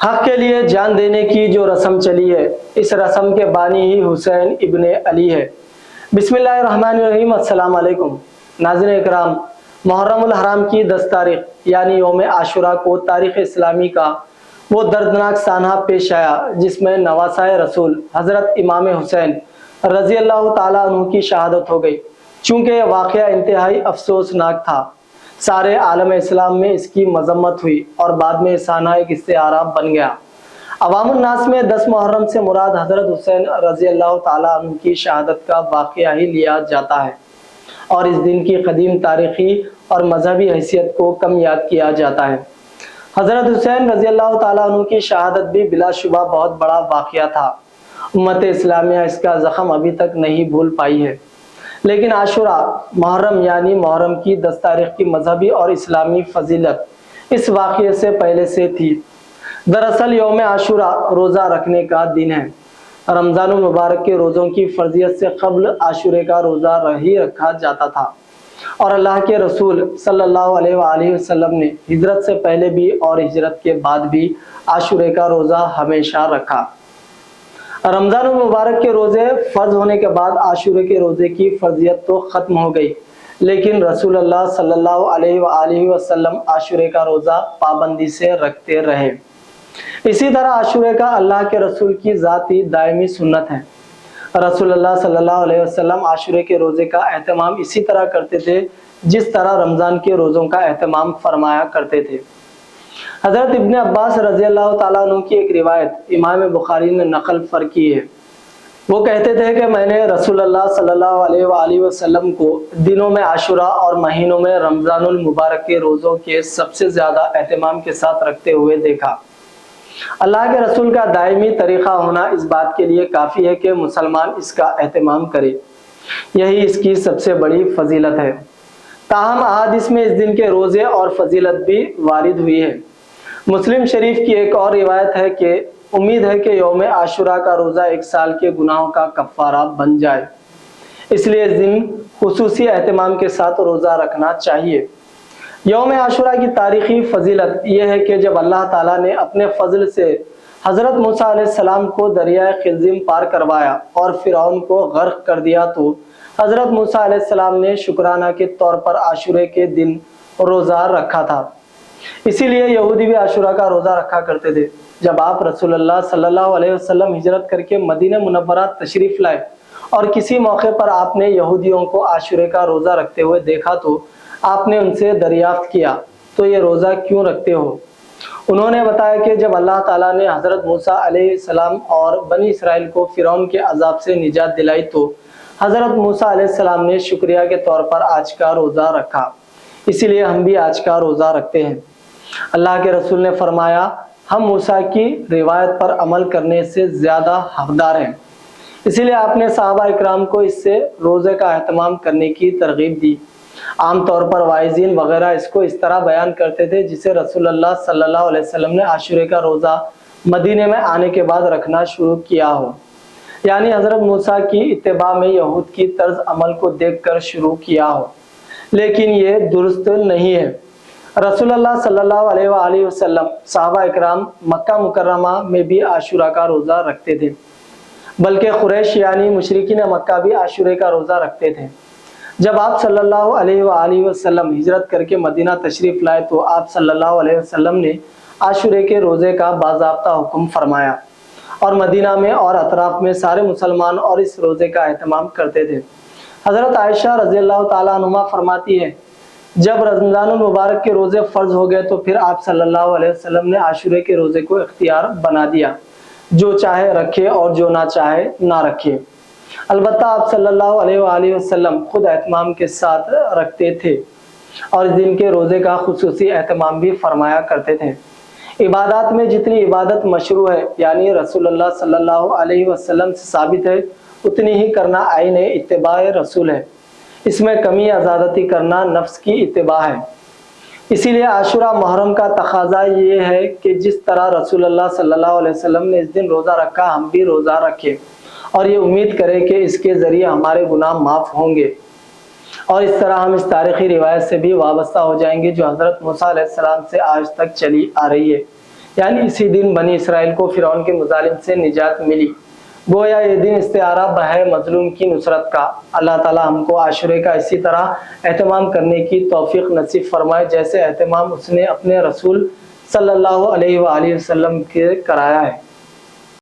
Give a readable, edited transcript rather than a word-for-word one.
حق کے لیے جان دینے کی جو رسم چلی ہے، اس رسم کے بانی ہی حسین ابن علی ہے۔ بسم اللہ الرحمن الرحیم۔ السلام علیکم ناظرین اکرام، محرم الحرام کی 10 تاریخ یعنی یوم عاشوراء کو تاریخ اسلامی کا وہ دردناک سانحہ پیش آیا جس میں نواسۂ رسول حضرت امام حسین رضی اللہ تعالیٰ عنہ کی شہادت ہو گئی۔ چونکہ یہ واقعہ انتہائی افسوسناک تھا، سارے عالم اسلام میں اس کی مذمت ہوئی اور بعد میں یہ سانحہ ایک استعارہ بن گیا۔ عوام الناس میں 10 محرم سے مراد حضرت حسین رضی اللہ تعالیٰ عنہ کی شہادت کا واقعہ ہی لیا جاتا ہے، اور اس دن کی قدیم تاریخی اور مذہبی حیثیت کو کم یاد کیا جاتا ہے۔ حضرت حسین رضی اللہ تعالیٰ عنہ کی شہادت بھی بلا شبہ بہت بڑا واقعہ تھا۔ امت اسلامیہ اس کا زخم ابھی تک نہیں بھول پائی ہے، لیکن عاشوراء محرم یعنی محرم کی 10 تاریخ کی مذہبی اور اسلامی فضیلت اس واقعے سے پہلے سے تھی۔ دراصل یوم عاشوراء روزہ رکھنے کا دن ہے۔ رمضان المبارک کے روزوں کی فرضیت سے قبل عاشورے کا روزہ ہی رکھا جاتا تھا، اور اللہ کے رسول صلی اللہ علیہ وآلہ وسلم نے ہجرت سے پہلے بھی اور ہجرت کے بعد بھی عاشورے کا روزہ ہمیشہ رکھا۔ رمضان المبارک کے روزے فرض ہونے کے بعد عاشورے کے روزے کی فرضیت تو ختم ہو گئی، لیکن رسول اللہ صلی اللہ علیہ وآلہ وسلم عاشورے کا روزہ پابندی سے رکھتے رہے۔ اسی طرح عاشورے کا اللہ کے رسول کی ذاتی دائمی سنت ہے۔ رسول اللہ صلی اللہ علیہ وسلم عاشورے کے روزے کا اہتمام اسی طرح کرتے تھے جس طرح رمضان کے روزوں کا اہتمام فرمایا کرتے تھے۔ حضرت ابن عباس رضی اللہ تعالیٰ عنہ کی ایک روایت امام بخاری نے نقل کی ہے۔ وہ کہتے تھے کہ میں نے رسول اللہ صلی اللہ علیہ وآلہ وسلم کو دنوں میں عاشوراء اور مہینوں میں رمضان المبارک کے روزوں کے سب سے زیادہ اہتمام کے ساتھ رکھتے ہوئے دیکھا۔ اللہ کے رسول کا دائمی طریقہ ہونا اس بات کے لیے کافی ہے کہ مسلمان اس کا اہتمام کرے، یہی اس کی سب سے بڑی فضیلت ہے۔ تاہم احادیث میں اس دن کے روزے اور فضیلت بھی وارد ہوئی ہے۔ مسلم شریف کی ایک اور روایت ہے کہ امید ہے کہ یوم عاشوراء کا روزہ 1 سال کے گناہوں کا کفارہ بن جائے، اس لیے اس دن خصوصی اہتمام کے ساتھ روزہ رکھنا چاہیے۔ یوم عاشوراء کی تاریخی فضیلت یہ ہے کہ جب اللہ تعالیٰ نے اپنے فضل سے حضرت موسیٰ علیہ السلام کو دریائے خلزم پار کروایا اور فرعون کو غرق کر دیا تو حضرت موسیٰ علیہ السلام نے شکرانہ کے طور پر عاشورے کے دن روزہ رکھا تھا۔ اسی لیے یہودی بھی عاشوراء کا روزہ رکھا کرتے تھے۔ جب آپ رسول اللہ صلی اللہ علیہ وسلم ہجرت کر کے مدینہ منورہ تشریف لائے اور کسی موقع پر آپ نے یہودیوں کو عاشورے کا روزہ رکھتے ہوئے دیکھا تو آپ نے ان سے دریافت کیا تو یہ روزہ کیوں رکھتے ہو؟ انہوں نے بتایا کہ جب اللہ تعالیٰ نے حضرت موسیٰ علیہ السلام اور بنی اسرائیل کو فرعون کے عذاب سے نجات دلائی تو حضرت موسیٰ علیہ السلام نے شکریہ کے طور پر آج کا روزہ رکھا، اسی لیے ہم بھی آج کا روزہ رکھتے ہیں۔ اللہ کے رسول نے فرمایا، ہم موسیٰ کی روایت پر عمل کرنے سے زیادہ حقدار ہیں۔ اسی لیے آپ نے صحابہ اکرام کو اس سے روزے کا اہتمام کرنے کی ترغیب دی۔ عام طور پر واعظین وغیرہ اس کو اس طرح بیان کرتے تھے جسے رسول اللہ صلی اللہ علیہ وسلم نے عاشورے کا روزہ مدینے میں آنے کے بعد رکھنا شروع کیا ہو، یعنی حضرت موسیٰ کی اتباع میں یہود کی طرز عمل کو دیکھ کر شروع کیا ہو، لیکن یہ درست نہیں ہے۔ رسول اللہ صلی اللہ علیہ وآلہ وسلم صحابہ اکرام مکہ مکرمہ میں بھی عاشوراء کا روزہ رکھتے تھے، بلکہ قریش یعنی مشرکین مکہ بھی عاشورے کا روزہ رکھتے تھے۔ جب آپ صلی اللہ علیہ وآلہ وسلم ہجرت کر کے مدینہ تشریف لائے تو آپ صلی اللہ علیہ وسلم نے عاشورے کے روزے کا باضابطہ حکم فرمایا، اور مدینہ میں اور اطراف میں سارے مسلمان اور اس روزے کا اہتمام کرتے تھے۔ حضرت عائشہ رضی اللہ تعالیٰ عنہا فرماتی ہے، جب رمضان المبارک کے روزے فرض ہو گئے تو پھر آپ صلی اللہ علیہ وسلم نے عاشورے کے روزے کو اختیار بنا دیا، جو چاہے رکھے اور جو نہ چاہے نہ رکھے۔ البتہ آپ صلی اللہ علیہ وآلہ وسلم خود اہتمام کے ساتھ رکھتے تھے اور اس دن کے روزے کا خصوصی اہتمام بھی فرمایا کرتے تھے۔ عبادات میں جتنی عبادت مشروع ہے یعنی رسول اللہ صلی اللہ علیہ وسلم سے ثابت ہے، اتنی ہی کرنا عین اتباع رسول ہے۔ اس میں کمی یا زیادتی کرنا نفس کی اتباع ہے۔ اسی لیے عاشوراء محرم کا تقاضا یہ ہے کہ جس طرح رسول اللہ صلی اللہ علیہ وسلم نے اس دن روزہ رکھا، ہم بھی روزہ رکھیں اور یہ امید کریں کہ اس کے ذریعے ہمارے گناہ معاف ہوں گے، اور اس طرح ہم اس تاریخی روایت سے بھی وابستہ ہو جائیں گے جو حضرت موسیٰ علیہ السلام سے آج تک چلی آ رہی ہے یعنی اسی دن بنی اسرائیل کو فرعون کے مظالم سے نجات ملی۔ گویا یہ دن استعارہ ہے مظلوم کی نصرت کا۔ اللہ تعالی ہم کو عاشورے کا اسی طرح اہتمام کرنے کی توفیق نصیب فرمائے جیسے اہتمام اس نے اپنے رسول صلی اللہ علیہ وآلہ وسلم کے کرایا ہے۔